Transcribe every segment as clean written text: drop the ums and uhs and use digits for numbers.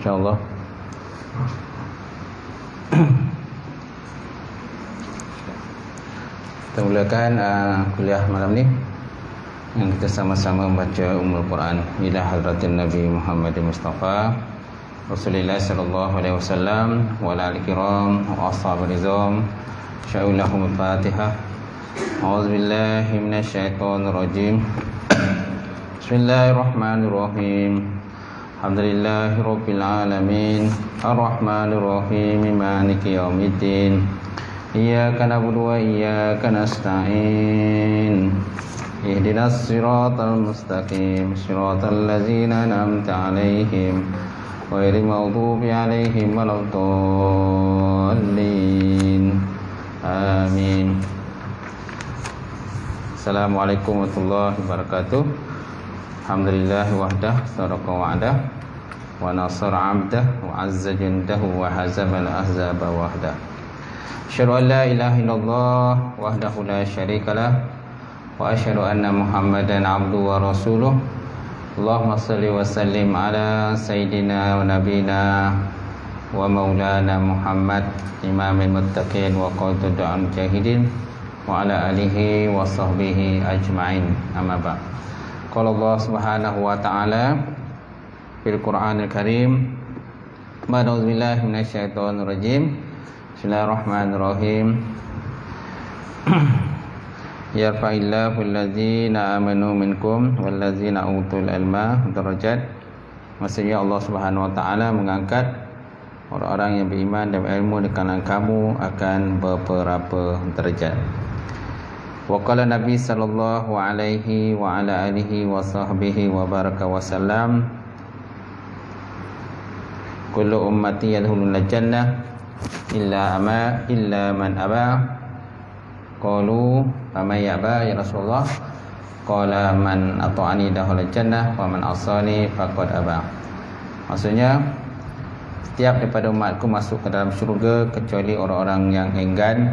InsyaAllah. Kita mulakan kuliah malam ni yang kita sama-sama membaca Ummul Quran ila hadratin Nabi Muhammad Mustafa Rasulullah sallallahu alaihi wasallam wa ala alihi kiram wa ashabil nizam. Sya'ulahum al-Fatihah. A'udzu billahi minasyaitonir rajim. Bismillahirrahmanirrahim. Alhamdulillahi rabbil alamin. Arrahmanir rahim. Maliki yaumiddin. Iyyaka na'budu wa iyyaka nasta'in. Ihdinas siratal mustaqim. Siratal ladzina an'amta 'alaihim ghairil maghdubi 'alaihim waladdallin. Amin. Assalamualaikum warahmatullahi wabarakatuh. Alhamdulillah wahdah sadaqa wa'dah wa nasara 'abdah wa 'azza jundahu wa hazama al-ahzaba wahdah. Asyhadu an la ilaha illallah wahdahu la syarikalah wa asyhadu anna Muhammadan 'abduhu wa rasuluh. Allahumma shalli wa sallim ala sayyidina wa nabiyina wa maulana Muhammad imamil muttaqin wa qaitud mujahidin wa ala alihi wa sahbihi ajma'in. Amma ba'd. Qala Allah Subhanahu wa ta'ala fil Qur'anil Karim. A'udzu billahi minasyaitonir rajim. Bismillahirrahmanirrahim. Yarfa'illahu allazina amanu minkum wallazina utul ilma darajat. Maksudnya Allah Subhanahu wa ta'ala mengangkat orang-orang yang beriman dan berilmu di kalangan kamu akan beberapa derajat. Wa qala Nabi sallallahu alaihi wa ala alihi wa sahbihi wa baraka wa sallam. Kullu ummati yadkhuluna jannah illa man aba. Qalu faman yaba ya Rasulullah? Qala man ata'ani dakhala jannah wa man asani faqad aba. Maksudnya setiap daripada umatku masuk ke dalam syurga kecuali orang-orang yang enggan.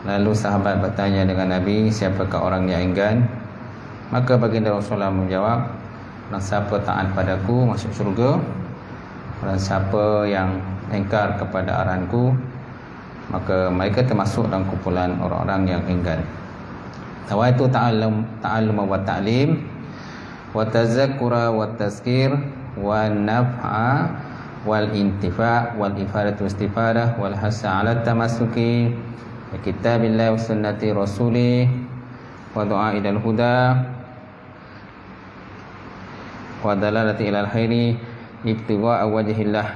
Lalu sahabat bertanya dengan Nabi, siapakah orang yang enggan? Maka baginda Rasulullah menjawab, dan siapa taat padaku masuk syurga, dan siapa yang engkar kepada arahanku, maka mereka termasuk dalam kumpulan orang-orang yang enggan. Tawaitu ta'allum wa ta'lim wa tazakkura wa tazkir wa naf'a wal intifa' wal ifadatu istifadah wal hasa 'ala tamassuki kitabillah wa sunnati rasulih wa du'a ilal huda wa dalalati ilal khairi ibtigha'a wajhillah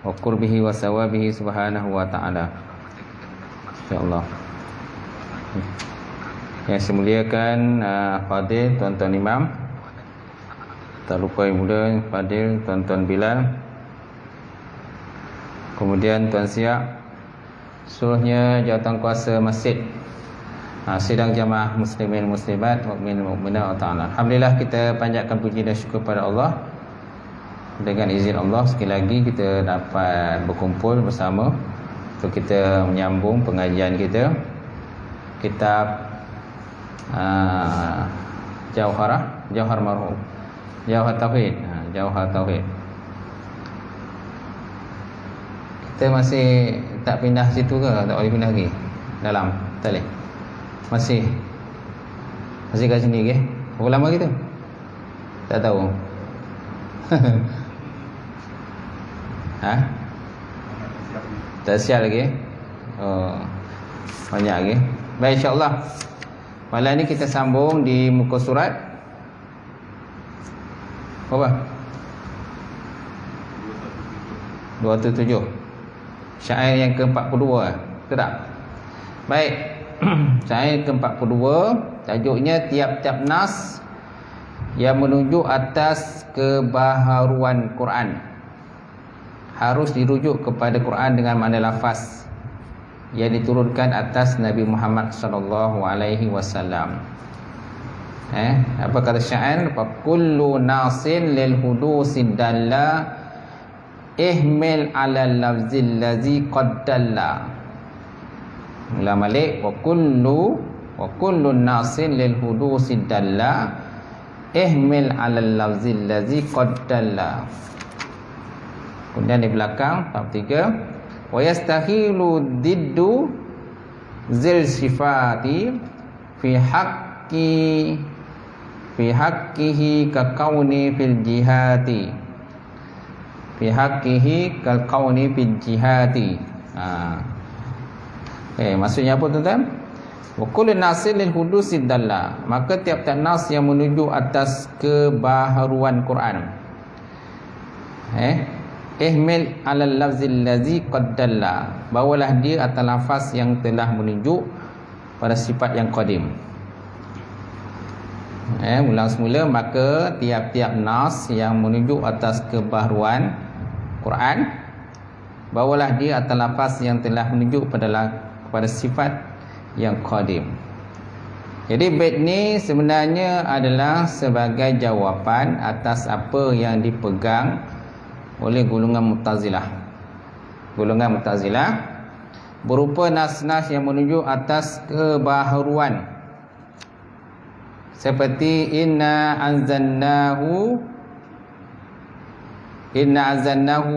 wa qurbihi wa sawabihi subhanahu wa ta'ala. InsyaAllah. Yang saya muliakan Fadil, Tuan-Tuan Imam, tak lupa yang muda Fadil, Tuan-Tuan Bilal, kemudian Tuan Siap, seluruhnya jawatankuasa masjid, sidang jamaah muslimin muslimat, mukmin mukminat ta'ala. Alhamdulillah, kita panjatkan puji dan syukur pada Allah. Dengan izin Allah sekali lagi kita dapat berkumpul bersama untuk kita menyambung pengajian kita kitab Jauhar Marhum, Jauhar Tauhid. Jauhar Tauhid. Kita masih tak pindah situ ke? Tak boleh pindah lagi? Dalam? Tak boleh? Masih kat sini ke? Berapa lama gitu? Tak tahu. Tak siap lagi? Oh, banyak lagi. Baik, insyaAllah malam ni kita sambung di muka surat berapa? 207. Syair yang ke-42, betul tak? Baik. Syair ke-42, tajuknya tiap-tiap nas yang menunjuk atas kebaharuan Quran harus dirujuk kepada Quran dengan makna lafaz yang diturunkan atas Nabi Muhammad sallallahu alaihi wasallam. Apa kata syair? Fa kullu nasin lil hudusid dalla ihmil ala lafzil ladzi qad dalla. Mula malik wa kullu nasin lil hudusid dalla ihmil ala lafzil ladzi qad dalla. Kemudian di belakang bab 3, wa yastahilu diddu zil sifati fi haqqihi ka kauni fil jihati, fi haqqihi ka kauni fil jihati. Maksudnya apa tuan-tuan? Wa kullu nasil lil hudusi dalla, maka tiap-tiap nas yang menuju atas kebaharuan Quran. Ihmil alal lafzil ladzi qad dalla, bawalah dia atas lafaz yang telah menunjuk pada sifat yang qadim. Ulang semula, maka tiap-tiap nas yang menunjuk atas kebaharuan Quran, bawalah dia atas lafaz yang telah menunjuk pada sifat yang qadim. Jadi bait ni sebenarnya adalah sebagai jawapan atas apa yang dipegang oleh golongan Mu'tazilah. Golongan Mu'tazilah berupa nas-nas yang menunjuk atas kebaharuan, seperti inna anzalnahu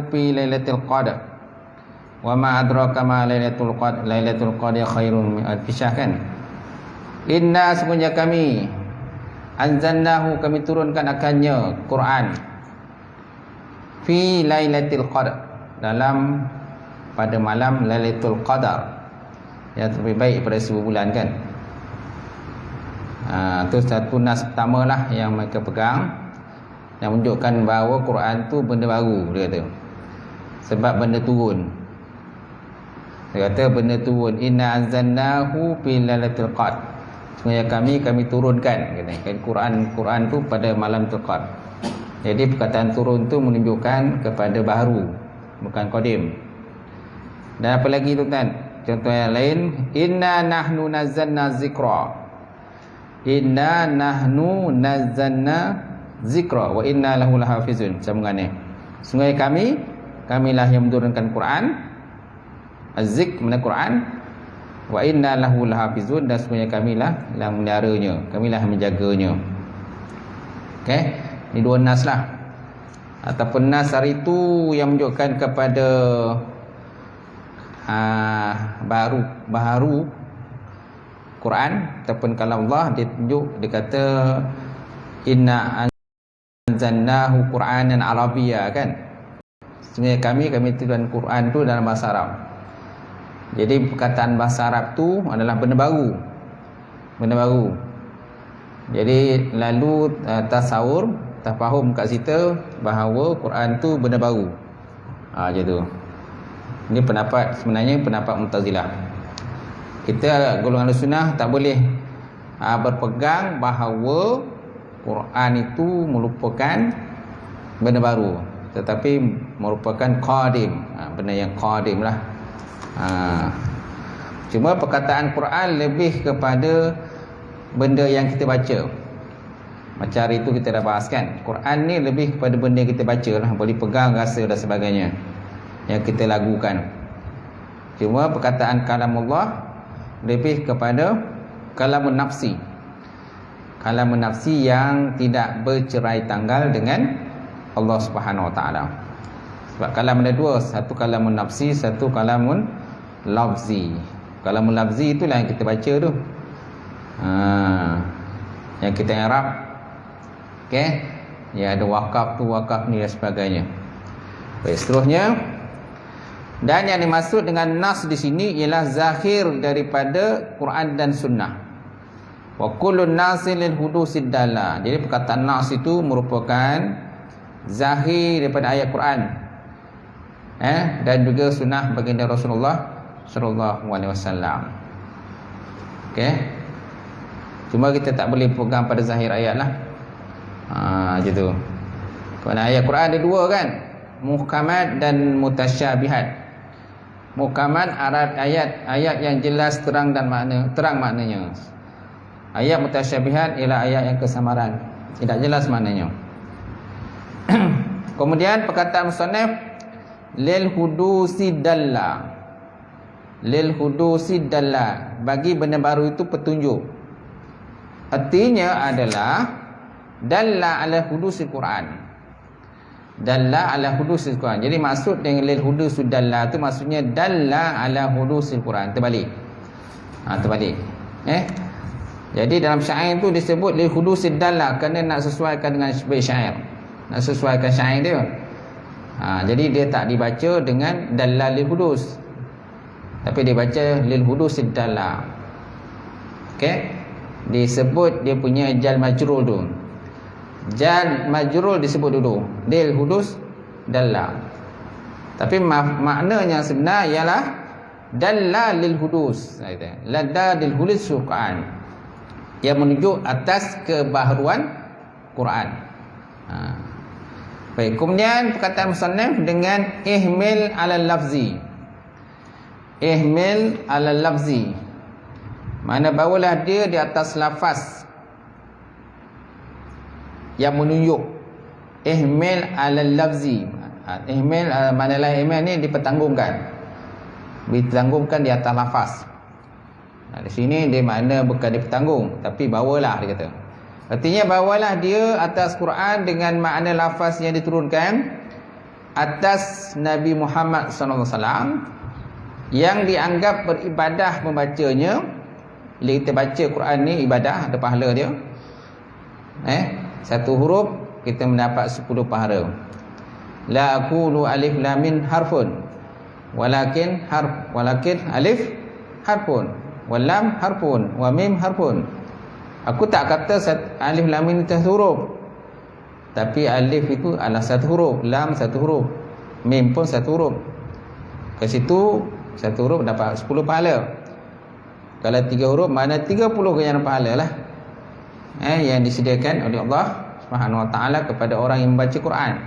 fi lailatul qadar, wa ma adraka ma lailatul qadar khairun min alfi syahr, kan? Inna, sesungguhnya kami, anzalnahu, kami turunkan akannya Quran, fi lailatul qadar, dalam pada malam Lailatul Qadar, yang lebih baik pada 1000 bulan, kan? Itu satu nas pertama lah yang mereka pegang, yang menunjukkan bahawa Quran tu benda baru, dia kata. Sebab benda turun. Dia kata benda turun. Inna anzalnahu fi lailatul qadar, sebenarnya kami turunkan, kata. Quran tu pada malam Qadar. Jadi perkataan turun tu menunjukkan kepada baharu, bukan qadim. Dan apa lagi tuan-tuan? Contoh yang lain, inna nahnu nazzalna zikra, inna nahnu nazzalna zikra wa inna lahu lahafizun. Sambungannya, sungguh kamilah yang menurunkan Quran, az-zik mana Quran, wa inna lahu lahafizun, dan sungguh kamilah yang memeliharanya, kamilah yang menjaganya. Okey, ini dua nas lah, ataupun nas hari itu yang menunjukkan kepada baharu Quran, ataupun kalam Allah. Dia tunjuk, dia kata inna anzalnahu Qur'anan Arabiyya, kan? Sebenarnya kami turunkan Quran tu dalam bahasa Arab. Jadi perkataan bahasa Arab tu adalah benda baru. Jadi lalu tasawur, terfaham kat situ bahawa Quran tu benda baru. Macam tu. Ini sebenarnya pendapat Mu'tazilah. Kita golongan Sunnah tak boleh berpegang bahawa Quran itu merupakan benda baru, tetapi merupakan qadim, benda yang qadim lah. Cuma perkataan Quran lebih kepada benda yang kita baca. Macam hari itu kita dah bahas, kan? Quran ni lebih kepada benda yang kita baca lah, boleh pegang, rasa dan sebagainya, yang kita lagukan. Cuma perkataan kalam Allah lebih kepada kalamun nafsi, kalamun nafsi yang tidak bercerai tanggal dengan Allah Subhanahu Wa Taala. Sebab kalam ada dua, satu kalamun nafsi, satu kalamun lafzi. Kalamun lafzi itulah yang kita baca tu, yang kita i'rab. Okey, ya, ada wakaf tu, wakaf ni dan sebagainya. Baik, seterusnya, dan yang dimaksud dengan nas di sini ialah zahir daripada Quran dan Sunnah. Wa kullun nasil lil hudusid dalla. Jadi perkataan nas itu merupakan zahir daripada ayat Quran, dan juga sunnah baginda Rasulullah sallallahu alaihi wasallam. Okey. Cuma kita tak boleh pegang pada zahir ayat lah. Macam tu. Kerana ayat Quran ada dua, kan? Muhkamat dan mutasyabihat. Muhkamat ayat yang jelas terang maknanya. Ayat mutasyabihat ialah ayat yang kesamaran, tidak jelas maknanya. Kemudian perkataan musannaf lil hudusi dalla. Lil hudusi dalla, bagi benda baru itu petunjuk. Artinya adalah dalla ala hudusil Quran. Dalla ala hudusil Quran. Jadi maksud dengan lil hudusul dalla tu maksudnya dalla ala hudusil Quran. Terbalik. Terbalik. Jadi dalam syair tu disebut lil hudusil dalla kerana nak sesuaikan dengan syair. Nak sesuaikan syair dia. Jadi dia tak dibaca dengan dalla lil hudus. Tapi dia baca lil hudusil dalla. Okey. Disebut dia punya jar majrur tu. Jar majrur disebut dulu lil hudus dalla. Tapi maknanya sebenar ialah dalla lil hudus. Ladda lil hudus Quran. Yang menunjuk atas kebaharuan Quran. Baik, kemudian perkataan musannaf dengan ihmil ala lafzi. Ihmil ala lafzi. Mana bawalah dia di atas lafaz yang menunjuk. Ihmil ala lafzi. Ihmil manalah ihmil ni dipertanggungkan. Dipertanggungkan di atas lafaz. Di sini dia makna bukan dipertanggung, tapi bawalah dia kata. Artinya bawalah dia atas Quran dengan makna lafaz yang diturunkan atas Nabi Muhammad SAW yang dianggap beribadah membacanya. Bila kita baca Quran ni ibadah, ada pahala dia. Satu huruf kita mendapat 10 pahala. La aqulu alif lam mim harfun walakin alif harfun wal lam harfun wa mim harfun. Aku tak kata alif lam mim itu satu huruf. Tapi alif itu adalah satu huruf, lam satu huruf, mim pun satu huruf. Ke situ satu huruf dapat 10 pahala. Kalau 3 huruf mana 30 ganjaran pahala lah. Yang disediakan oleh Allah Subhanahu Wa Taala kepada orang yang membaca Quran.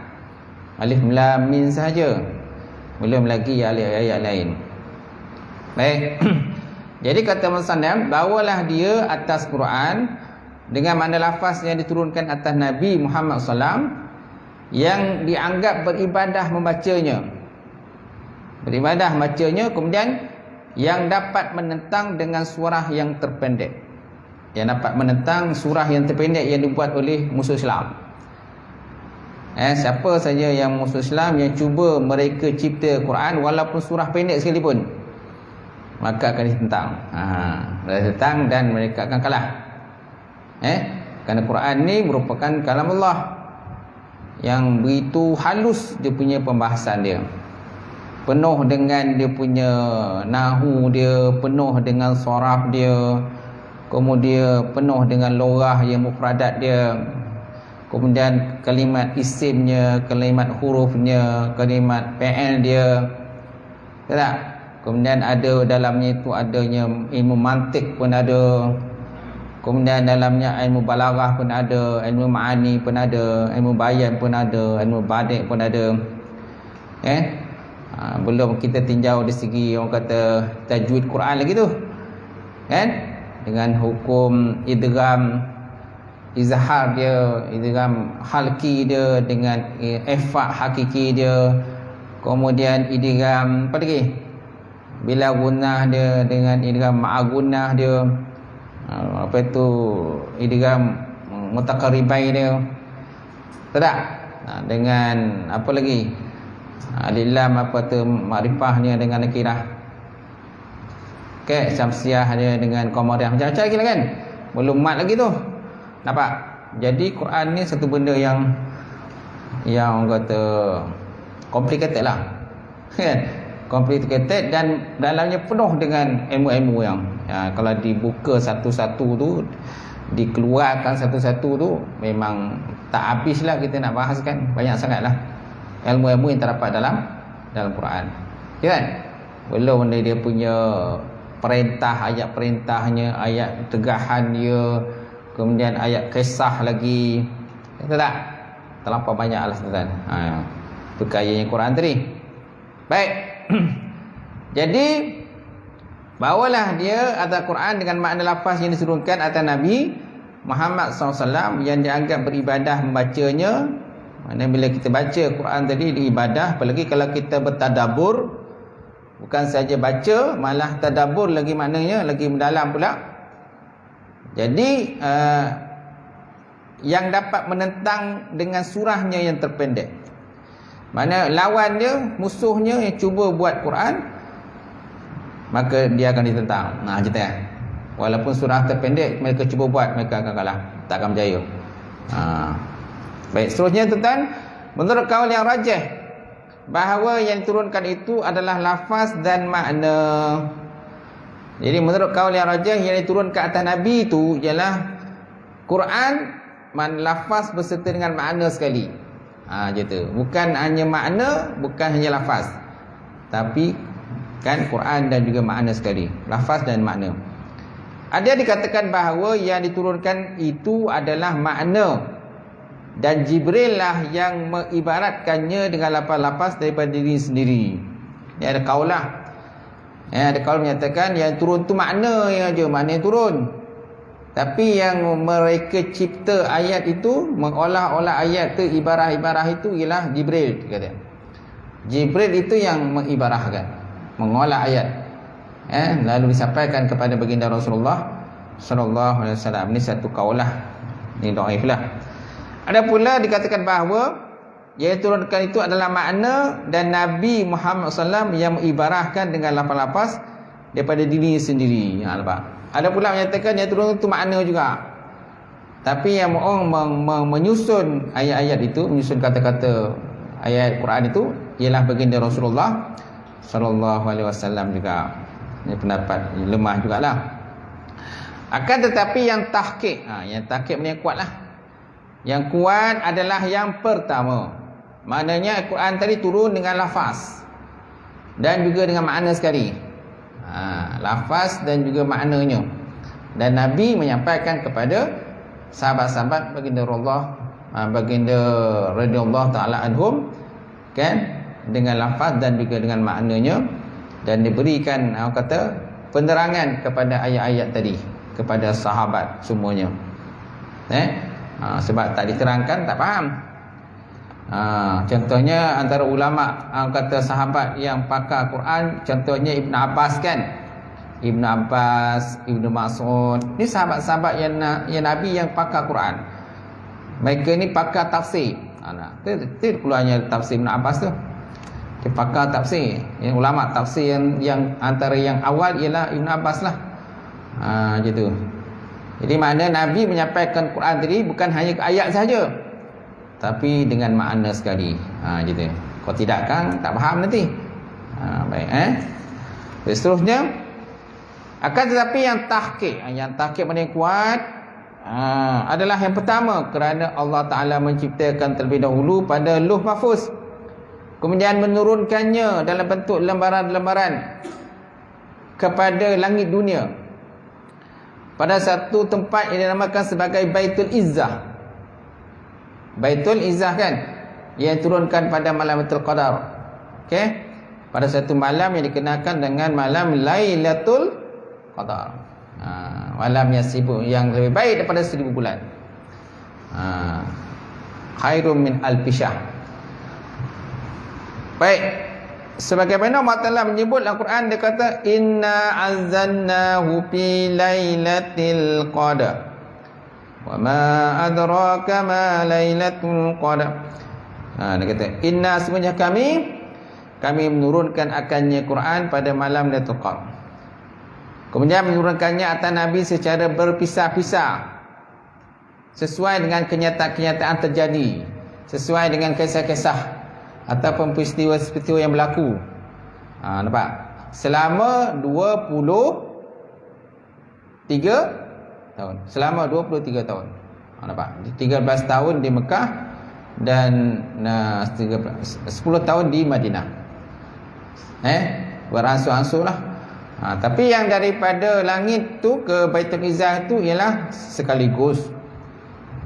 Alif lam mim sahaja. Belum lagi ayat-ayat lain. Baik. Jadi kata musannaf, bawalah dia atas Quran dengan makna lafaz yang diturunkan atas Nabi Muhammad SAW yang dianggap beribadah membacanya. Beribadah membacanya, kemudian yang dapat menentang dengan surah yang terpendek. Yang dapat menentang surah yang terpendek yang dibuat oleh musuh Islam. Siapa saja yang musuh Islam yang cuba mereka cipta Quran walaupun surah pendek sekalipun, maka akan ditentang. Ditentang dan mereka akan kalah. Kerana Quran ni merupakan kalam Allah yang begitu halus dia punya pembahasan dia. Penuh dengan dia punya nahu dia, penuh dengan soraf dia, kemudian penuh dengan lorah yang mufradat dia, kemudian kalimat isimnya, kalimat hurufnya, kalimat fi'il dia. Tak? Kemudian ada dalamnya itu adanya ilmu mantik pun ada. Kemudian dalamnya ilmu balaghah pun ada, ilmu ma'ani pun ada, ilmu bayan pun ada, ilmu badik pun ada. Belum kita tinjau dari segi orang kata tajwid Quran lagi tu. Dengan hukum idgham, izhar dia, idgham halqi dia dengan ikhfa hakiki dia. Kemudian idgham apa lagi? Bila gunnah dia dengan idgham ma'agunnah dia. Apa itu idgham mutaqarribai dia. Tak? Dengan apa lagi? Alif lam apa tu makrifahnya dengan nakirah. Syamsiah dia dengan qamariyah, macam-macam lagi lah kan. Belum mat lagi tu. Nampak? Jadi Quran ni satu benda yang orang kata complicated lah. Kan? Complicated dan dalamnya penuh dengan ilmu-ilmu yang kalau dibuka satu-satu tu, dikeluarkan satu-satu tu, memang tak habislah kita nak bahas kan. Banyak sangatlah ilmu-ilmu yang terdapat dalam Quran. Ya kan? Belum dia punya perintah, ayat perintahnya, ayat tegahan dia, kemudian ayat kisah lagi. Betul tak? Terlampau banyak lah tuan. Itu kayanya Quran tadi. Baik. Jadi bawalah dia atas Quran dengan makna lafaz yang diturunkan atas Nabi Muhammad SAW yang dianggap beribadah membacanya. Mana bila kita baca Quran tadi diibadah, apalagi kalau kita bertadabbur, bukan saja baca, malah tadabbur lagi, maknanya lagi mendalam pula. Jadi yang dapat menentang dengan surahnya yang terpendek. Mana lawan dia, musuhnya yang cuba buat Quran, maka dia akan ditentang. Cerita kan. Walaupun surah terpendek, mereka cuba buat, mereka akan kalah, tak akan berjaya. Baik, seterusnya tuan-tuan, menurut kaul yang rajih, bahawa yang diturunkan itu adalah lafaz dan makna. Jadi menurut kaul yang rajih, yang diturunkan atas Nabi itu ialah Quran lafaz berserta dengan makna sekali. Gitu. Bukan hanya makna, bukan hanya lafaz, tapi kan Quran dan juga makna sekali, lafaz dan makna. Ada dikatakan bahawa yang diturunkan itu adalah makna, dan Jibril lah yang mengibaratkannya dengan lafaz-lafaz daripada diri sendiri. Ini ada kaul lah. Ada kaul menyatakan yang turun tu makna yang aja, makna yang turun. Tapi yang mereka cipta ayat itu, mengolah-olah ayat tu, ibarah-ibarah itu ialah Jibril, kata. Jibril itu yang mengibarahkan, mengolah ayat. Lalu disampaikan kepada baginda Rasulullah sallallahu alaihi wasallam. Ini satu kaulah, ini dhaif lah. Ada pula dikatakan bahawa yang turunkan itu adalah makna, dan Nabi Muhammad SAW yang mengibarahkan dengan lafaz-lafaz daripada diri sendiri. Nampak? Ada pula menyatakan yang turun itu makna juga. Tapi yang menyusun ayat-ayat itu, menyusun kata-kata ayat Quran itu ialah baginda Rasulullah sallallahu alaihi wasallam juga. Ini pendapat lemah jugalah. Akan tetapi yang tahqiq, yang tahqiq ni yang kuatlah. Yang kuat adalah yang pertama. Maknanya Al-Quran tadi turun dengan lafaz dan juga dengan makna sekali. Lafaz dan juga maknanya. Dan Nabi menyampaikan kepada sahabat-sahabat baginda Allah, baginda radhiyallahu taala anhum, kan, dengan lafaz dan juga dengan maknanya, dan diberikan kata penerangan kepada ayat-ayat tadi kepada sahabat semuanya. Sebab tak diterangkan tak faham. Contohnya antara ulama kata sahabat yang pakar Quran, contohnya Ibn Abbas kan. Ibn Abbas, Ibn Mas'ud, ni sahabat-sahabat yang Nabi yang pakar Quran. Mereka ni pakar tafsir. Itu keluarnya tafsir Ibn Abbas tu. Dia pakar tafsir. Yang ulama tafsir yang antara yang awal ialah Ibn Abbas lah. Gitu. Jadi makna Nabi menyampaikan Quran tadi bukan hanya ayat saja, tapi dengan makna sekali. Gitu. Kalau tidak kan tak faham nanti. Baik. Seterusnya, akan tetapi yang tahqiq mana yang kuat adalah yang pertama, kerana Allah Ta'ala menciptakan terlebih dahulu pada Lauh Mahfuz, kemudian menurunkannya dalam bentuk lembaran-lembaran kepada langit dunia pada satu tempat yang dinamakan sebagai Baitul Izzah. Baitul Izzah kan, yang turunkan pada malam Lailatul Qadar. Okey, pada satu malam yang dikenalkan dengan malam Lailatul Qadar. Malam yang sibuk, yang lebih baik daripada 1000 bulan. Khairum min alfi syahr. Baik, sebagaimana Allah Ta'ala menyebut dalam Quran, dia kata inna anzalnahu fi lailatul qadar wa ma adraka ma lailatul qadar. Dia kata inna, sebenarnya kami menurunkan akannya Quran pada malam Lailatul Qadar. Kemudian menurunkannya atas Nabi secara berpisah-pisah sesuai dengan kenyataan-kenyataan terjadi, sesuai dengan kisah-kisah ataupun peristiwa-peristiwa yang berlaku. Nampak? Selama 23 tahun. Selama 23 tahun. Nampak? 13 tahun di Mekah dan 10 tahun di Madinah. Beransur-ansur lah. Tapi yang daripada langit tu ke Baitul Izzah tu ialah sekaligus.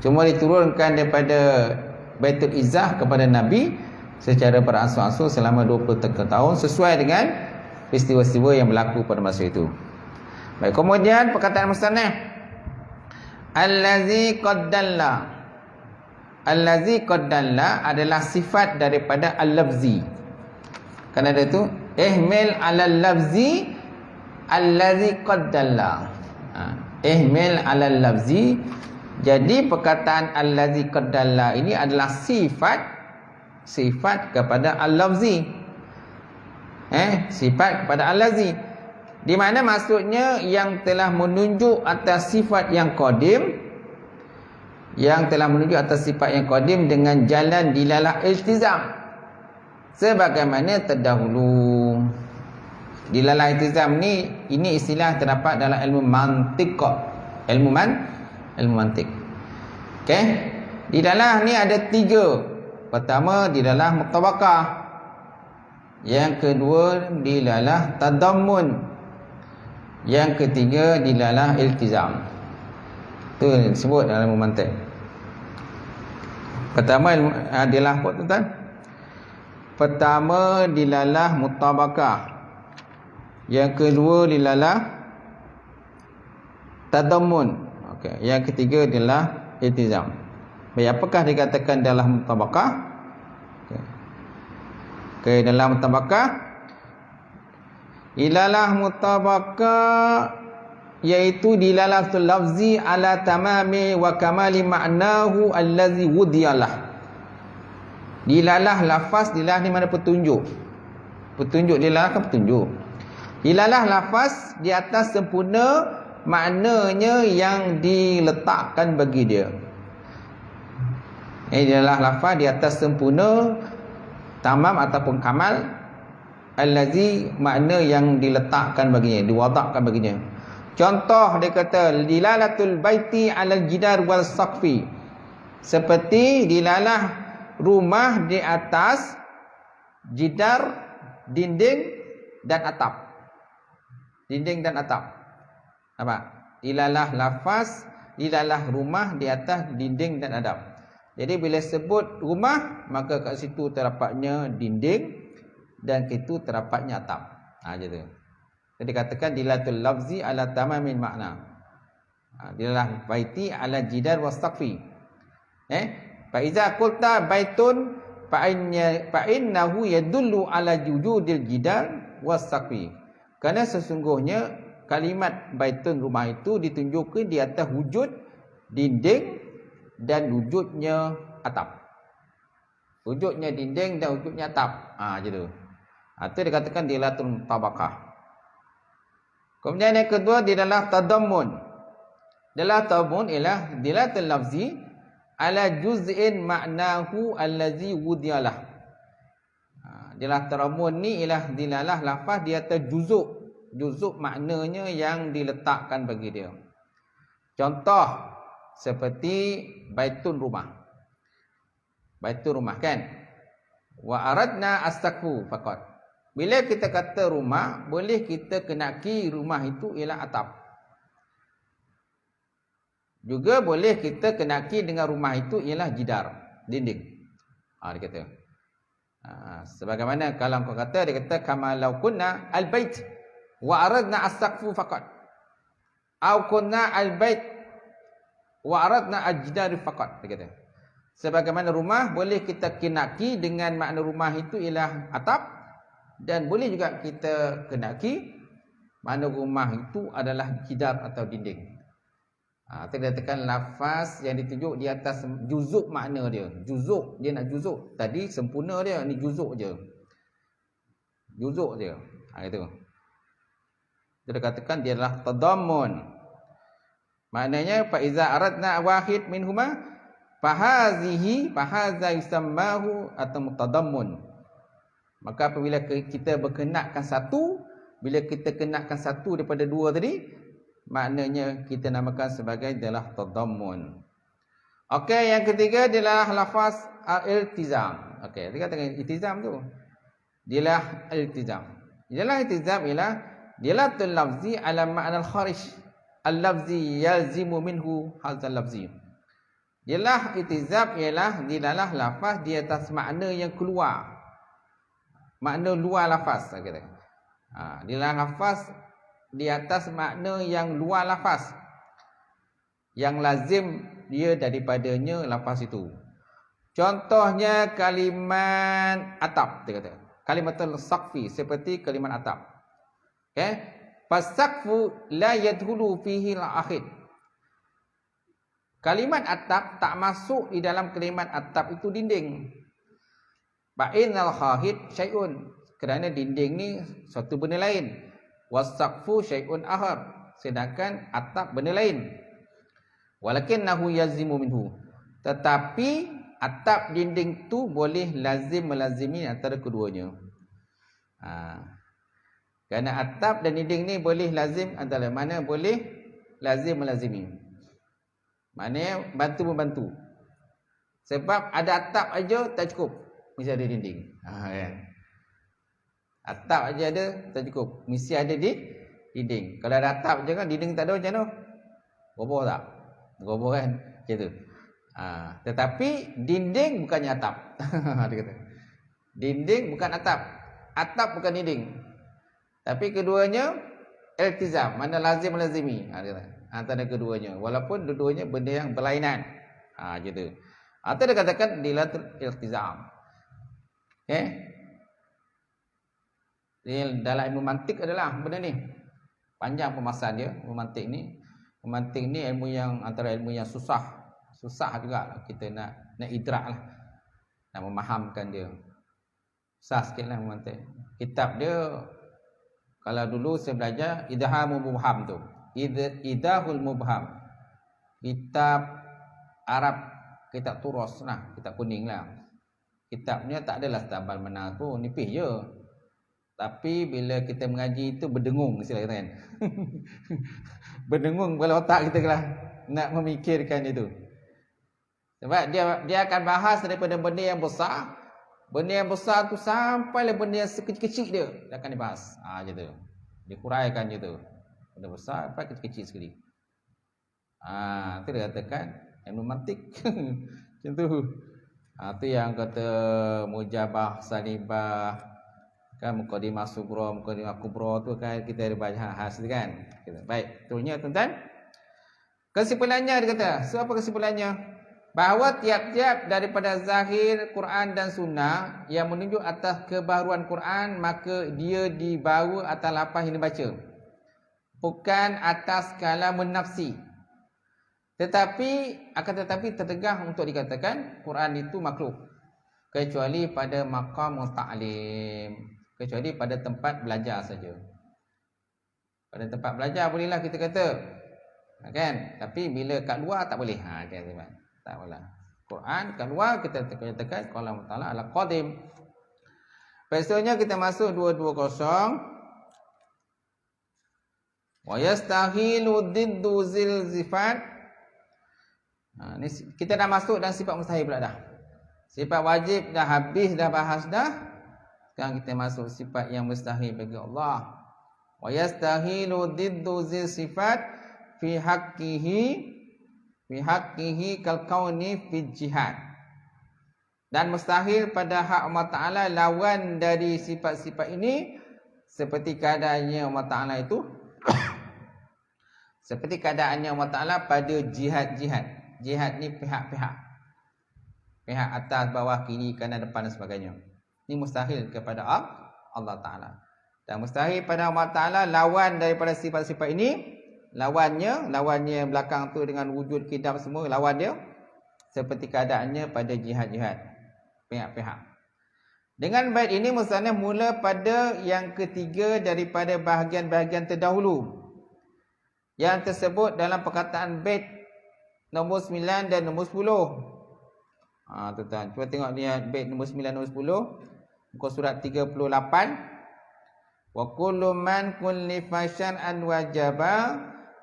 Cuma diturunkan daripada Baitul Izzah kepada Nabi secara beransur-ansur selama 23 tahun sesuai dengan peristiwa-peristiwa yang berlaku pada masa itu. Baik, kemudian perkataan musannaf allazi qaddalla. Allazi qaddalla adalah sifat daripada al-lafzi. Kan ada tu ihmil alal lafzi allazi qaddalla. Ihmil alal lafzi. Jadi perkataan allazi qaddalla ini adalah sifat sifat kepada al-lafzi. Sifat kepada al-lafzi. Di mana maksudnya yang telah menunjuk atas sifat yang qadim, yang telah menunjuk atas sifat yang qadim dengan jalan dilalah iltizam. Sebagaimana terdahulu. Dilalah iltizam ni, ini istilah terdapat dalam ilmu mantiq. Ilmu mantiq. Okey. Dilalah ni ada 3. Pertama, dilalah mutabaqah. Yang kedua, dilalah tadammun. Yang ketiga, dilalah iltizam. Itu disebut dalam ilmu mantiq. Pertama dilalah apa tuan-tuan? Pertama dilalah mutabaqah. Yang kedua dilalah tadammun. Okey, yang ketiga dilalah iltizam. Baik, apakah dikatakan dalam mutabaqah? Okey, dalam mutabaqah, ilalah mutabaqah iaitu dilalatul lafzi ala tamami wa kamali ma'nahu allazi wudiyalah. Dilalah lafaz, dilalah ni mana petunjuk. Petunjuk dilalah kan petunjuk. Dilalah lafaz di atas sempurna maknanya yang diletakkan bagi dia. Dilalah lafaz di atas sempurna, tamam ataupun kamal, allazi makna yang diletakkan baginya, diwadakkan baginya. Contoh dia kata dilalatul baiti alal jidar wal saqfi. Seperti dilalah rumah di atas jidar, dinding dan atap. Dinding dan atap. Apa? Dilalah lafaz, dilalah rumah di atas dinding dan atap. Jadi bila sebut rumah, maka kat situ terdapatnya dinding dan itu terdapatnya atap. Macam tu. Jadi katakan dilatul lafzi ala tamamin makna. Dilalah baiti ala jidar wastaqfi. Fa iza qulta baitun fa innahu yadullu ala wujudil jidar wastaqfi. Kerana sesungguhnya kalimat baitun rumah itu ditunjukkan di atas wujud dinding dan wujudnya atap. Wujudnya dinding dan wujudnya atap. Macam tu. Itu dikatakan dilatul mutabaqah. Kemudian yang kedua dilalah tadammun. Dilalah tadammun ialah dilatul lafzi ala juz'in ma'nahu allazi wudiyalah. Dilalah tadammun ni ialah dilalah lafaz di atas juzuk. Juzuk maknanya yang diletakkan bagi dia. Contoh seperti baitun rumah. Baitun rumah kan? Wa aradna astaqfu faqat. Bila kita kata rumah, boleh kita kenaki rumah itu ialah atap. Juga boleh kita kenaki dengan rumah itu ialah jidar, dinding. Dia kata. Sebagaimana kalau kau kata, dia kata kama law kunna al-bait wa aradna as-saqfu faqat. Au kunna al-bait wa aradna al-jidar faqat, dia kata. Sebagaimana rumah boleh kita kenaki dengan makna rumah itu ialah atap, dan boleh juga kita kenaki makna rumah itu adalah jidar atau dinding. Kita katakan lafaz yang ditunjuk di atas juzuk makna dia. Juzuk, dia nak juzuk. Tadi sempurna dia, ni juzuk je. Juzuk je. Itu. Kita katakan dia adalah tadammun. Maknanya fa iza aradna wahid minhuma fahaza yusammahu atau mutadammun. Maka apabila kita berkenakkan satu, bila kita kenakkan satu daripada dua tadi, maknanya kita namakan sebagai adalah tadammun. Okey, yang ketiga adalah lafaz al-iltizam. Okey, kita katakan iltizam tu. Dialah iltizam. Dialah iltizam ialah dilatul lafzi ala ma'na al-kharij. Al-lafzi yalzimu minhu hadzal lafzi. Dialah iltizam ialah dilalah lafaz di atas makna yang keluar. Makna luar lafaz kata. Dilalah lafaz di atas makna yang luar lafaz. Yang lazim dia daripadanya lafaz itu. Contohnya kalimat atap, dia kata. Kalimatul saqfi seperti kalimat atap. Okey? Fasaqfu la yadkhulu fihi al-akhir. Kalimat atap tak masuk di dalam kalimat atap itu dinding. Fa'inal khahid syai'un, kerana dinding ni suatu benda lain. Wasaqfu syai'un akhar, sedangkan atap benda lain. Walakinnahu yazimu minhu, tetapi atap dinding tu boleh lazim melazimi antara keduanya. Kerana atap dan dinding ni boleh lazim antara mana boleh lazim melazimi. Maknanya bantu-membantu. Sebab ada atap aja tak cukup, mesti ada dinding. Kan? Atap aja ada tak cukup, mesti ada dinding. Kalau ada atap je kan, dinding tak ada, macam mana? Roboh tak? Roboh kan? Macam tu. Tetapi dinding bukannya atap. Dia kata. Dinding bukan atap. Atap bukan dinding. Tapi keduanya iltizam, mana lazim melazimi. Dia kata. Antara keduanya. Walaupun dua-duanya benda yang berlainan. Macam tu. Atau dia katakan dilatul iltizam. Okay? Dalam ilmu mantik adalah benda ni. Panjang pembahasan dia, ilmu mantik ni. Mantik ni ilmu yang antara ilmu yang susah juga lah. Kita nak idrak lah, nak memahamkan dia. Susah sikit lah mantik. Kitab dia, kalau dulu saya belajar Idhamul Mubham tu, Idahul Mubham, kitab Arab, kitab Turos lah, kitab kuning lah. Kitabnya tak adalah setambal mana tu, nipis je. Tapi bila kita mengaji itu berdengung, istilah kata kan. Berdengung kepala otak kita lah nak memikirkan itu. Sebab dia akan bahas daripada benda yang besar. Benda yang besar tu sampai benda yang sekecil-kecil dia akan dibahas. Macam tu. Dia huraikan je tu. Benda besar sampai kecil-kecil sekali. Itu dia katakan ilmu mantik. Macam tu. Itu yang kata mujabah, salibah, kan mukadimah sughra, mukadimah kubra tu kan kita ada banyak khas kan. Baik, itunya tuan-tuan. Kesimpulannya dia kata, so apa kesimpulannya? Bahawa tiap-tiap daripada zahir Quran dan sunnah yang menunjuk atas kebaharuan Quran, maka dia dibawa atas lapah yang dibaca, bukan atas kalam nafsi. Akan tetapi tertegah untuk dikatakan Quran itu makhluk, kecuali pada maqam ta'lim, kecuali pada tempat belajar saja. Pada tempat belajar bolehlah kita kata, kan? Tapi bila kat luar tak boleh. Kan, tak boleh. Quran kat luar kita katakan qalam ta'ala ala qadim. Pasalnya kita masuk 220. Wa yastahilu diddu zil zifat. Ni kita dah masuk dan sifat mustahil pula dah. Sifat wajib dah habis, dah bahas dah. Sekarang kita masuk sifat yang mustahil bagi Allah. Wa yastahilu diddu zil sifat fi haqqihi kal kauni fi jihad. Dan mustahil pada hak Allah Ta'ala lawan dari sifat-sifat ini seperti keadaannya Allah Ta'ala itu seperti keadaannya Allah Ta'ala pada jihad-jihad. Jihad ni pihak-pihak, pihak atas, bawah, kiri, kanan, depan dan sebagainya. Ini mustahil kepada Allah Ta'ala. Dan mustahil pada Allah Ta'ala lawan daripada sifat-sifat ini. Lawannya yang belakang tu dengan wujud kidam semua, lawan dia seperti keadaannya pada jihad-jihad, pihak-pihak. Dengan bait ini musannaf mula pada yang ketiga daripada bahagian-bahagian terdahulu yang tersebut dalam perkataan bait nombor 9 dan nombor 10. Tuan-tuan, cuba tengok lihat bait nombor 9 nombor 10 muka surat 38. Wa kullu man kulli fashan an wajaba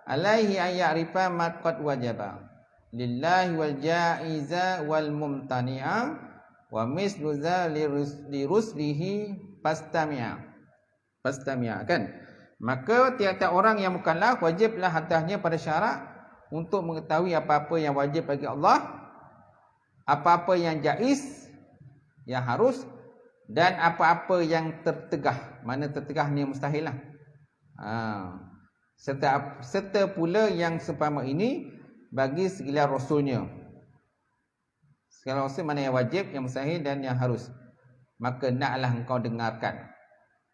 alaihi an ya'rifa ma qad wajaba lillahi wal jaiza wal mumtani'a wa mislu za li ruslihi pastami'a kan. Maka tiap-tiap orang yang mukallaf wajiblah atasnya pada syarat untuk mengetahui apa-apa yang wajib bagi Allah, apa-apa yang jaiz, yang harus, dan apa-apa yang tertegah. Mana tertegah ni mustahil lah. Serta pula yang seumpama ini bagi segala rasulnya. Segala rasul mana yang wajib, yang mustahil dan yang harus. Maka naklah engkau dengarkan.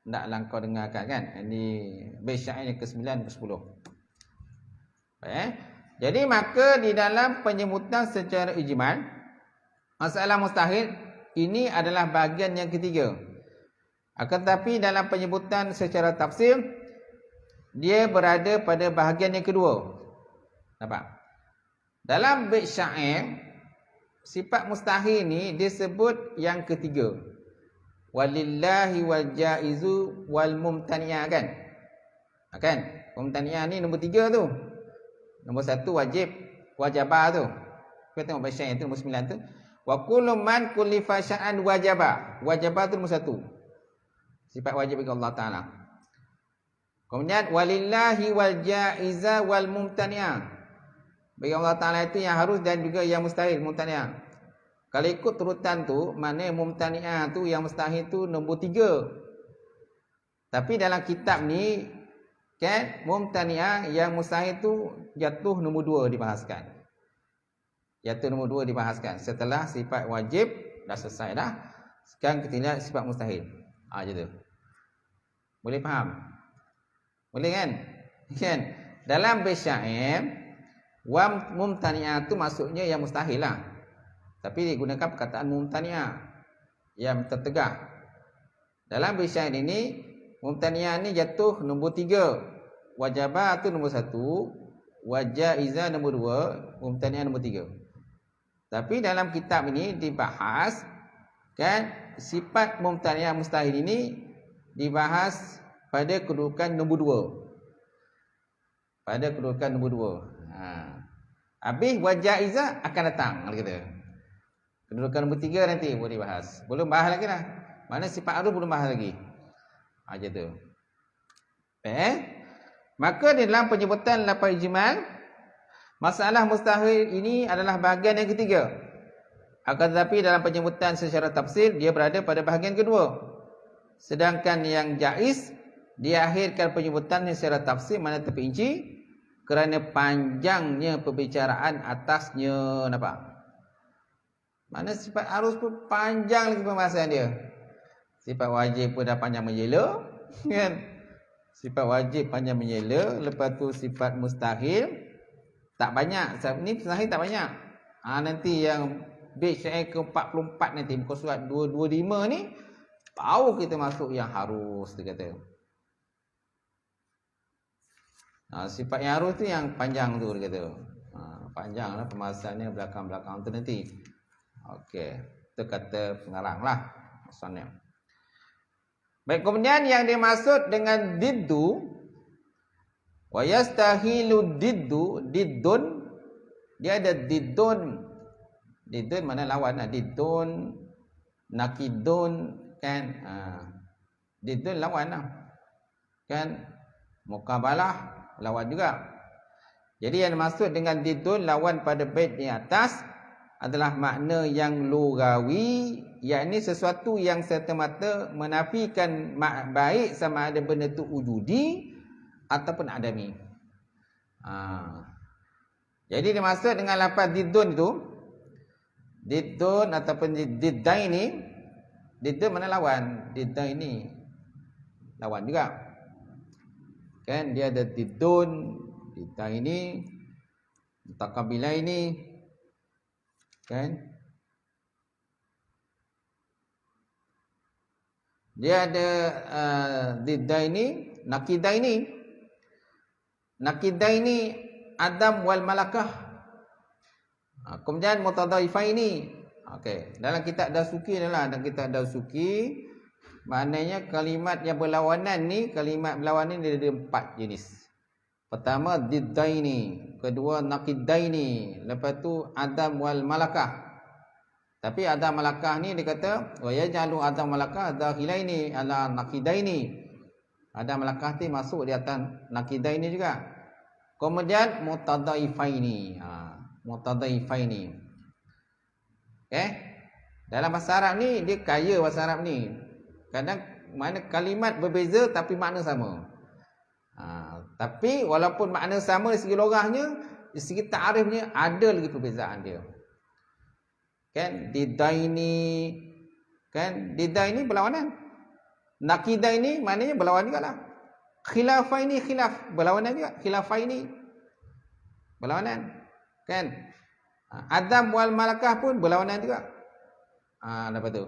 Naklah engkau dengarkan kan. Ini bait syair yang ke-9 dan ke-10. Baik. Jadi maka di dalam penyebutan secara ijmal masalah mustahil ini adalah bahagian yang ketiga. Akan tetapi dalam penyebutan secara tafsir, dia berada pada bahagian yang kedua. Nampak? Dalam bait syair, sifat mustahil ni disebut yang ketiga. Walillahi wal jaizu wal mumtani'ah, kan? Kan? Mumtani'ah ni nombor 3 tu. Nombor 1 wajib, wajabah tu. Kita tengok bait syair tu nombor 9 tu. Wa kullu man kullifa sya'an wajabah. Wajabah tu nombor 1. Sifat wajib bagi Allah Taala. Kemudian walillahi wal jaiza wal mumtani'ah. Bagi Allah Ta'ala itu yang harus dan juga yang mustahil, mumtani'ah. Kalau ikut turutan tu, mana mumtani'ah tu, yang mustahil tu nombor 3. Tapi dalam kitab ni, kan, mumtani'ah yang mustahil tu jatuh nombor 2 dibahaskan. Jatuh nombor 2 dibahaskan. Setelah sifat wajib, dah selesai dah. Sekarang kita lihat sifat mustahil. Macam tu. Boleh faham? Boleh kan? Kan? Dalam bait syair, wa mumtani'ah tu maksudnya yang mustahil lah. Tapi digunakan perkataan mumtani'ah yang tertegah. Dalam bait syair ini, mumtani'ah ni jatuh nombor 3. Wajabah tu nombor 1, wajaiza nombor 2, mumtani'ah nombor 3. Tapi dalam kitab ini dibahas, kan, sifat mumtani'ah mustahil ini dibahas pada kedudukan nombor 2. Pada kedudukan nombor 2. Habis wajaiza akan datang, kata. Kedudukan nombor 3 nanti boleh bahas. Belum bahas lagi lah. Mana sifat arus belum bahas lagi. Macam tu. Maka di dalam penyebutan lafaz ijmal, masalah mustahil ini adalah bahagian yang ketiga. Akan tetapi dalam penyebutan secara tafsir, dia berada pada bahagian kedua. Sedangkan yang jaiz, diakhirkan penyebutan secara tafsir mana terperinci, kerana panjangnya perbicaraan atasnya. Nampak? Mana sifat arus pun panjang lagi pembahasan dia. Sifat wajib pun dah panjang menjela, kan? Sifat wajib panjang menjela. Lepas tu sifat mustahil tak banyak. Ni mustahil tak banyak. Nanti yang bait syair ke-44 nanti, muka surat 225 ni, baru kita masuk yang harus, dia kata. Sifat yang harus tu yang panjang tu, dia kata. Panjang lah pembahasannya belakang-belakang tu nanti. Okey, itu kata pengarang lah maksudnya. Baik, kemudian yang dimaksud dengan diddu, wa yastahilu diddu, diddun, dia ada diddun. Diddun mana lawan lah. Diddun, nakidun, kan. Diddun lawan lah, kan. Mukabalah lawan juga. Jadi yang dimaksud dengan diddun lawan pada bait di atas adalah makna yang lugawi, yakni sesuatu yang serta-merta menafikan baik sama ada benda tu wujudi ataupun adami. Jadi dimaksud dengan lafaz diddun itu, diddun ataupun diddaini, diddun mana lawan, diddaini lawan juga, kan. Dia ada diddun, diddaini, mutaqabilaini, kan. Dia ada diddaini, nakidaini. Nakidaini adam wal malakah. Kemudian mutadaifaini. Okey, dalam kitab Dasuki adalah, dalam kitab Dasuki maknanya kalimat yang berlawanan ni, kalimat berlawanan ni ada 4 jenis. Pertama diddaini, kedua nakidaini, lepas tu adam wal malakah. Tapi adam malakah ni dia kata wa yajalu adam malakah dakhilaini ala nakidaini. Adam malakah ni masuk di atas nakidaini juga. Kemudian mutadaifaini. Mutadaifaini. Dalam bahasa Arab ni dia kaya, bahasa Arab ni. Kadang mana kalimat berbeza tapi makna sama. Tapi walaupun makna sama dari segi logahnya, dari segi ta'rifnya ada lagi perbezaan dia. Kan didaini, kan didaini berlawanan. Nakidaini maknanya berlawan jugalah. Khilafaini khilaf, berlawanan juga. Khilafaini berlawanan, kan. Adam wal malakah pun berlawanan juga. Lepas tu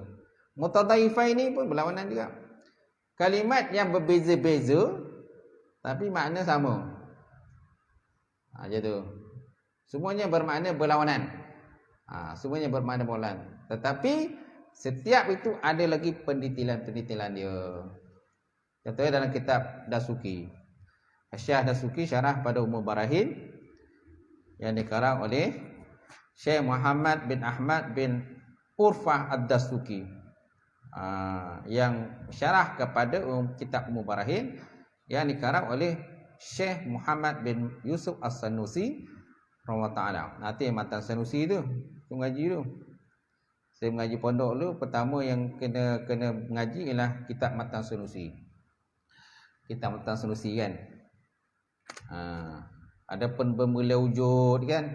mutadhaifai ni pun berlawanan juga. Kalimat yang berbeza-beza tapi makna sama. Macam tu. Semuanya bermakna berlawanan. Semuanya bermakna berlawanan. Tetapi setiap itu ada lagi pendetailan-pendetailan dia. Contohnya dalam kitab Dasuki. Syekh Dasuki syarah pada Ummul Barahin yang dikarang oleh Syekh Muhammad bin Ahmad bin Urfah Ad-Dasuki. Yang syarah kepada kitab Ummul Barahin yang dikarang oleh Syekh Muhammad bin Yusuf As-Sanusi rahimahullah taala. Nanti matan Sanusi tu mengaji tu. Saya mengaji pondok dulu, pertama yang kena mengaji ialah kitab matan Sanusi. Kitab matan Sanusi kan. Ada pun bermula wujud kan.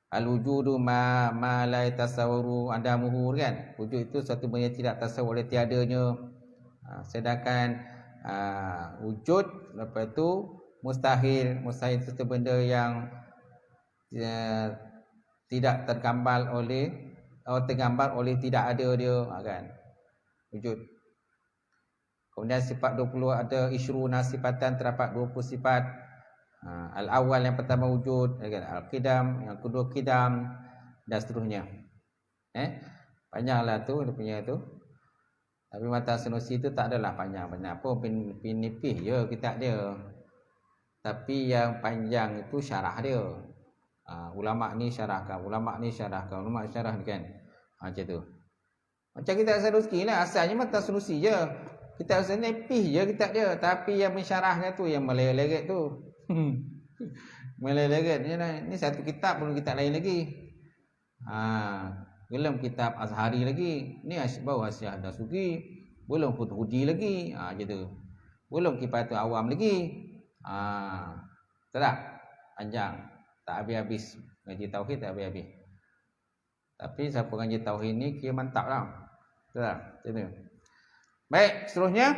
Al-wujudu ma la yatasawwaru adamuhu kan. Wujud itu satu benda yang tidak tasawwur oleh tiadanya. Sedangkan wujud lepas itu mustahil itu satu benda yang tidak tergambar oleh tidak ada dia kan. Wujud. Kemudian sifat 20 ada isyruna sifatan, terdapat 20 sifat. Al-awwal yang pertama wujud, al-qidam, yang kedua qidam dan seterusnya. Panjanglah tu dia punya tu. Tapi matan Sanusi tu tak adalah panjang-panjang apa, nipis je kitab dia. Tapi yang panjang itu syarah dia. Ulama ni syarahkan, ulama ni syarahkan, ulama syarah ni kan. Macam tu. Macam kitab Sanusi lah, asalnya matan Sanusi je. Kitab Sanusi nipis je kitab dia, tapi yang mensyarahkan tu yang meleret-leret tu. Meleret ni satu kitab, belum kitab lain lagi. Belum kitab Azhari lagi. Ni baru Syekh Dasuki. Belum Futuhudi lagi. Macam tu. Belum Kifayatul Awam lagi. Tak? Panjang. Tak habis-habis. Ngaji tauhid tak habis-habis. Tapi siapa ngaji tauhid ni kira mantap lah. Tak? Macam tu. Baik, seterusnya.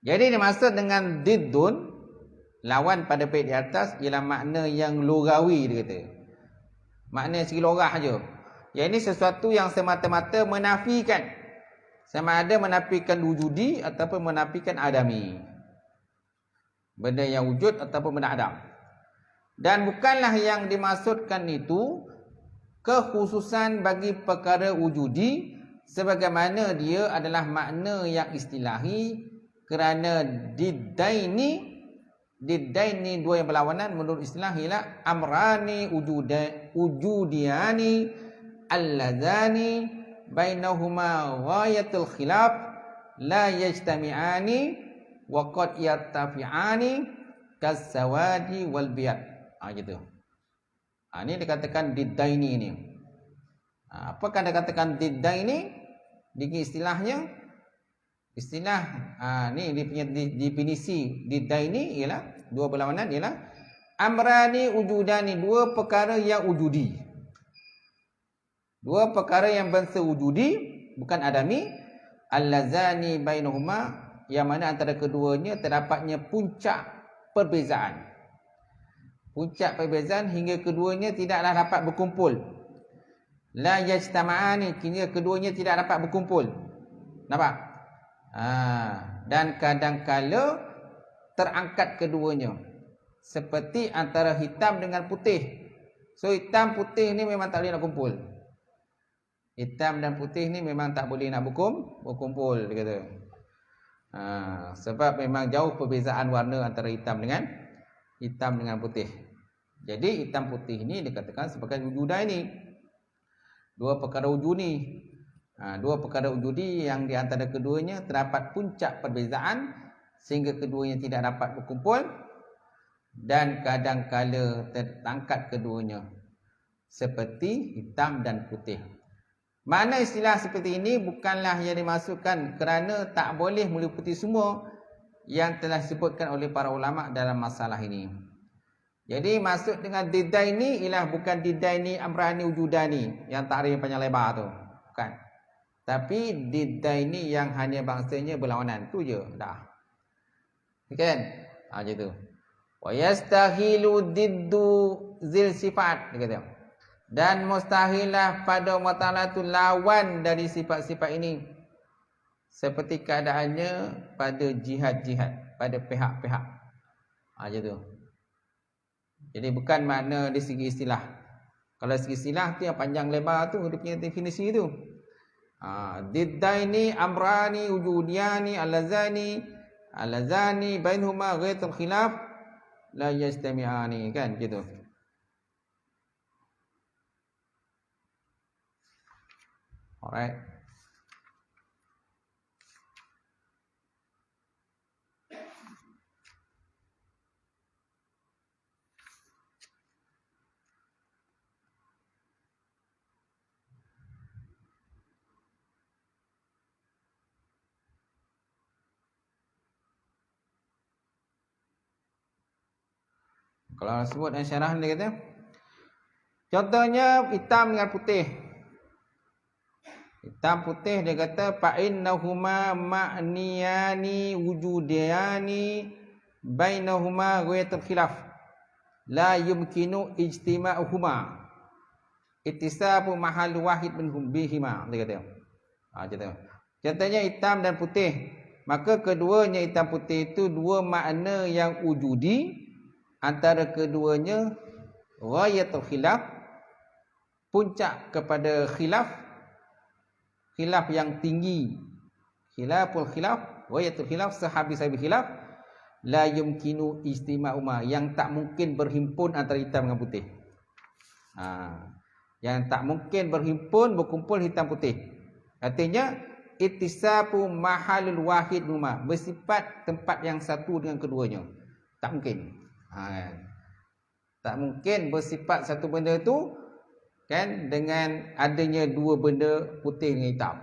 Jadi dimaksud dengan diddun, lawan pada bait di atas, ialah makna yang lugawi dia kata. Makna segi logah je. Yang ini sesuatu yang semata-mata menafikan. Sama ada menafikan wujudi ataupun menafikan adami. Benda yang wujud ataupun benda adam. Dan bukanlah yang dimaksudkan itu kekhususan bagi perkara wujudi, sebagaimana dia adalah makna yang istilahi, kerana diddaini dua yang berlawanan menurut istilah ialah amrani wujudiani alladzani bainahuma ghayatul khilaf la yajtami'ani wa qad yartafi'ani kasawadi wal biyad. Gitu. Ini dikatakan diddaini ni. Apakah dikatakan diddaini? Di istilahnya, istilah ni dia punya definisi diddaini ialah dua berlawanan, ialah amrani wujudani, dua perkara yang wujudi. Dua perkara yang bersifat wujudi, bukan adami, allazani bainahuma, yang mana antara keduanya terdapatnya puncak perbezaan. Puncak perbezaan hingga keduanya tidaklah dapat berkumpul. La yajtama'ani, hingga keduanya tidak dapat berkumpul. Nampak? Dan kadang-kala terangkat keduanya. Seperti antara hitam dengan putih. So hitam putih ni memang tak boleh nak kumpul. Hitam dan putih ni memang tak boleh nak berkumpul, dia kata. Sebab memang jauh perbezaan warna antara hitam dengan putih. Jadi hitam putih ni dikatakan sebagai wujudah ini. Dua perkara wujud ni. Dua perkara wujudi yang di antara keduanya terdapat puncak perbezaan sehingga keduanya tidak dapat berkumpul, dan kadang-kala terangkat keduanya seperti hitam dan putih. Makna istilah seperti ini bukanlah yang dimaksudkan kerana tak boleh meliputi semua yang telah disebutkan oleh para ulama dalam masalah ini. Jadi maksud dengan diddaini ialah bukan diddaini amrani wujudani yang takrif yang panjang lebar tu. Bukan. Tapi diddaini yang hanya bangsanya berlawanan. Tu je dah. Kan? Macam tu. Wa yastahilu diddu zil sifat, dia kata. Dan mustahillah pada Allah Ta'ala tu lawan dari sifat-sifat ini, seperti keadaannya pada jihad-jihad, pada pihak-pihak. Macam tu. Jadi bukan makna di segi istilah. Kalau segi istilah tu yang panjang lebar tu, dia punya definisi tu. Diddaini amrani wujudiyani alazani bainhuma ghaitul khilaf la yastami'ani, kan gitu. Alright. Kalau sebut dan syarah dia kata, contohnya hitam dengan putih. Hitam putih dia kata fa innahuma ma'niyani wujudiyani bainahuma ghaitul khilaf la yumkinu ijtima'uhuma ittisabu mahal wahid minhum bihima, dia kata. Contohnya hitam dan putih, maka keduanya hitam putih itu dua makna yang wujudi, antara keduanya ghayatul khilaf, puncak kepada khilaf yang tinggi, khilaful khilaf, ghayatul khilaf, sehabis-habis khilaf, la yumkinu istima'uma, yang tak mungkin berhimpun antara hitam dengan putih. Yang tak mungkin berkumpul hitam putih. Artinya ittisabu mahalul wahid huma, bersifat tempat yang satu dengan keduanya. Tak mungkin. Tak mungkin bersifat satu benda tu kan dengan adanya dua benda putih dengan hitam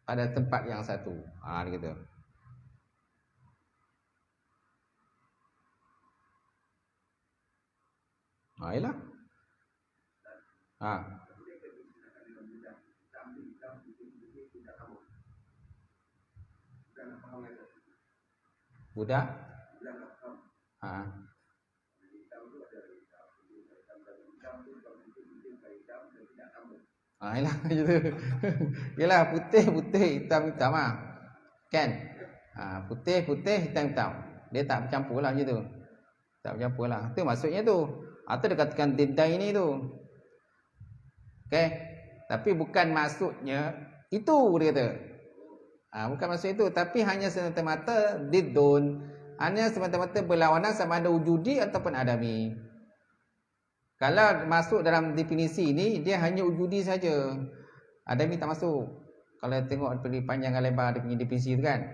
pada tempat yang satu. Dia kata. Yalah. Budak. Yalah gitu. Yalah putih hitam ah. Kan? Putih hitam. Dia tak bercampur lah macam tu. Tak bercampur lah. Itu maksudnya tu. Atau dia katakan didai ni tu. Okey. Tapi bukan maksudnya itu, dia kata. Bukan maksud itu, tapi hanya semata-mata diddun. Hanya semata-mata berlawanan sama ada wujudi ataupun adami. Kalau masuk dalam definisi ini, dia hanya wujudi saja. Adami tak masuk. Kalau tengok dari panjang dan lebar dia punya definisi itu kan.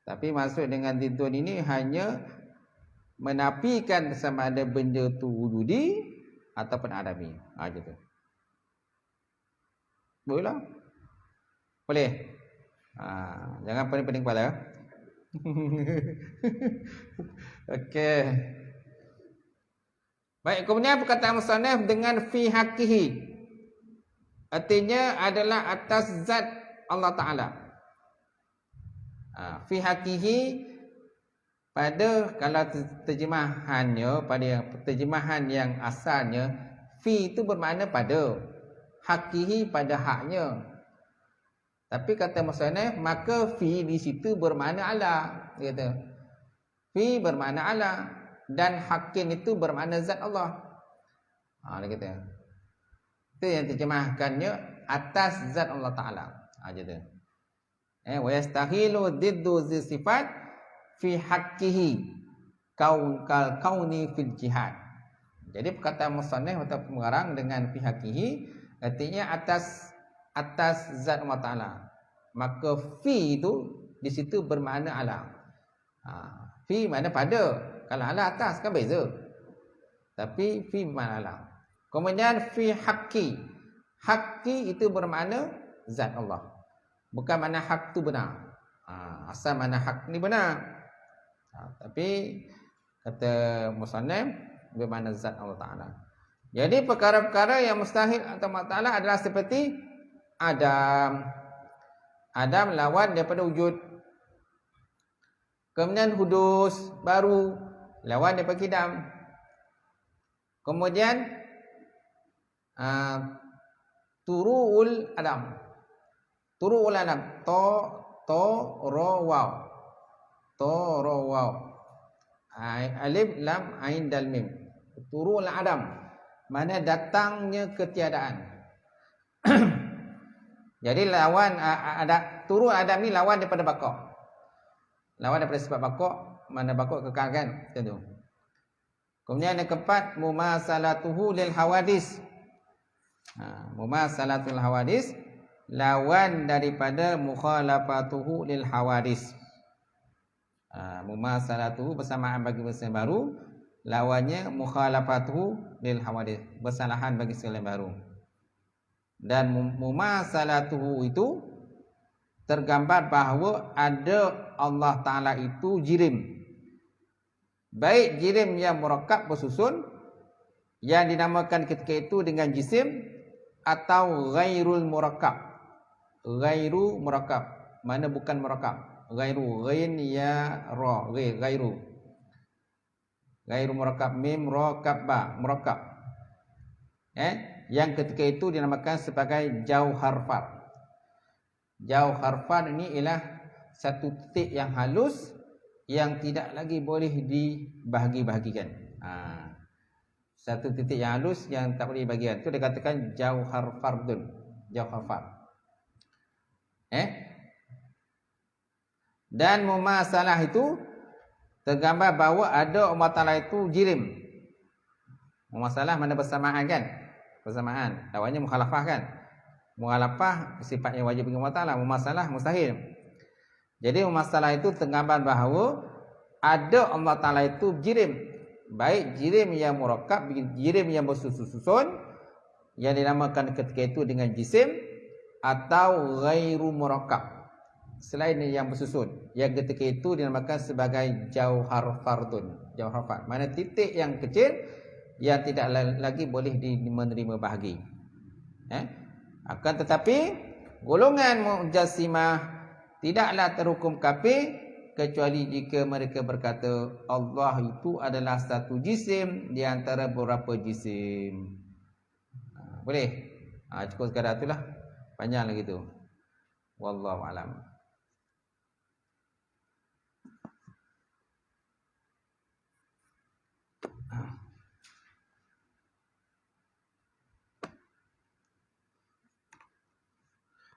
Tapi masuk dengan diddun ini hanya menafikan sama ada benda tu wujudi ataupun adami. Gitu. Boleh lah. Boleh. Jangan pening-pening kepala. Okey. Baik, kemudian perkataan musannaf dengan fi haqqihi, artinya adalah atas zat Allah Ta'ala. Fi haqqihi, pada kalau terjemahannya, pada terjemahan yang asalnya, fi itu bermakna pada, haqqihi pada haknya. Tapi kata musannaf, maka fi di situ bermakna ala, dia kata. Fi bermakna ala, dan hakim itu bermakna zat Allah. Dia kata. Itu yang terjemahkannya atas zat Allah Ta'ala. Gitu. Wa yastahilu diddu sifat fi haqqihi kauni fil jihad. Jadi perkataan musannaf atau pengarang dengan fi haqqihi artinya atas zat Allah Ta'ala. Maka fi itu di situ bermakna ala. Fi makna pada. Kalau ala atas kan beza. Tapi fi bermakna ala. Kemudian fi haqqi. Haqqi itu bermakna zat Allah. Bukan makna hak tu benar. Asal makna hak ni benar. Tapi kata musannaf bermakna zat Allah Ta'ala. Jadi perkara-perkara yang mustahil atau Allah Ta'ala adalah seperti Adam lawan daripada wujud. Kemudian hudus baru lawan daripada kidam. Kemudian Turuul Adam. Turuul Adam. To ro waw. To ro waw. Alif lam ain dal mim. Turuul Adam. Mana datangnya ketiadaan. Jadi lawan ada turun Adam ni lawan daripada baqa'. Lawan daripada sifat baqa', mana baqa' kekal kan? Tentu. Kemudian yang keempat, mumasalatuhu lil hawadis. Mumasalatul hawadis, lawan daripada mukhalafatuhu lil hawadis. Mumasalatuhu bersamaan bagi benda yang baru, lawannya mukhalafatuhu lil hawadis, bersalahan bagi segala yang baru. Dan mumasalatuhu itu tergambar bahawa ada Allah Ta'ala itu jirim. Baik jirim yang murakkab bersusun, yang dinamakan ketika itu dengan jisim, atau ghairul murakkab. Ghairu murakkab, mana bukan murakkab. Ghairu, ghain ya ra, ghairu. Ghairu murakkab, mim ra kab ba, murakkab. Yang ketika itu dinamakan sebagai jauhar fard. Jauhar fard ini ialah satu titik yang halus yang tidak lagi boleh dibahagi-bahagikan. Satu titik yang halus yang tak boleh dibahagikan. Itu dikatakan jauhar fardun. Jauhar fard. Dan mumasalah itu tergambar bahawa ada Allah Ta'ala itu jirim. Mumasalah mana bersamaan kan? Bersamaan. Lawannya mukhalafah kan? Mukhalafah sifatnya wajib bagi Allah Ta'ala. Mumasalah mustahil. Jadi mumasalah itu tergambar bahawa ada Allah Ta'ala itu jirim. Baik jirim yang murakkab, jirim yang bersusun-susun, yang dinamakan ketika itu dengan jisim, atau ghairu murakkab, selain yang bersusun, yang ketika itu dinamakan sebagai jauhar fardun. Jauhar fard, mana titik yang kecil yang tidak lagi boleh menerima bahagi. Akan tetapi golongan Mu'tazilah tidaklah terhukum kafir kecuali jika mereka berkata Allah itu adalah satu jisim di antara beberapa jisim. Boleh? Cukup sekadar itulah. Panjang lagi tu. Wallahu alam.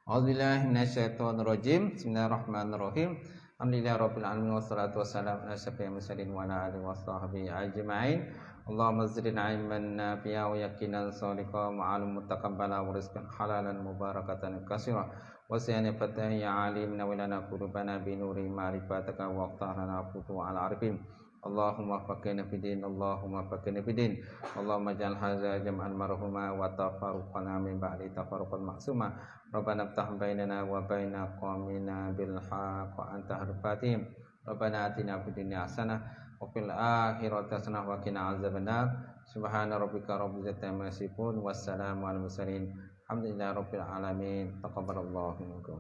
A'udzubillahi minasyaitonirrajim. Bismillahirrahmanirrahim. Alhamdulillahirabbil alamin wassalatu wassalamu ala asyrafil mursalin wa ala alihi washabbihi ajma'in. Allahumma zidna ilman nafi'a wa yaqinan shadiqan wa 'ilman mutaqabbala wa rizqan halalan mubarakatan katsira. Wa sayyana fatahi alimna wa lana qulubana bi nuri ma'rifataka wa aqtarana futu ala arifin. Allahumma faqihna fid-din, Allahumma faqihna fid-din. Allahumma ij'al hadza jam'an marhuma wa tafarruqana min ba'di tafarruqan ma'suma. Rabbana iftah bainana wa baina qaumina bil haqq wa anta al-fatih. Rabbana atina fid dunya hasanah wa fil akhirati hasanah wa qina azabannar. Subhana rabbika rabbil izzati amma yasifun, wassalamu alal mursalin. Alhamdulillahi rabbil alamin. Taqabbalallahu minkum.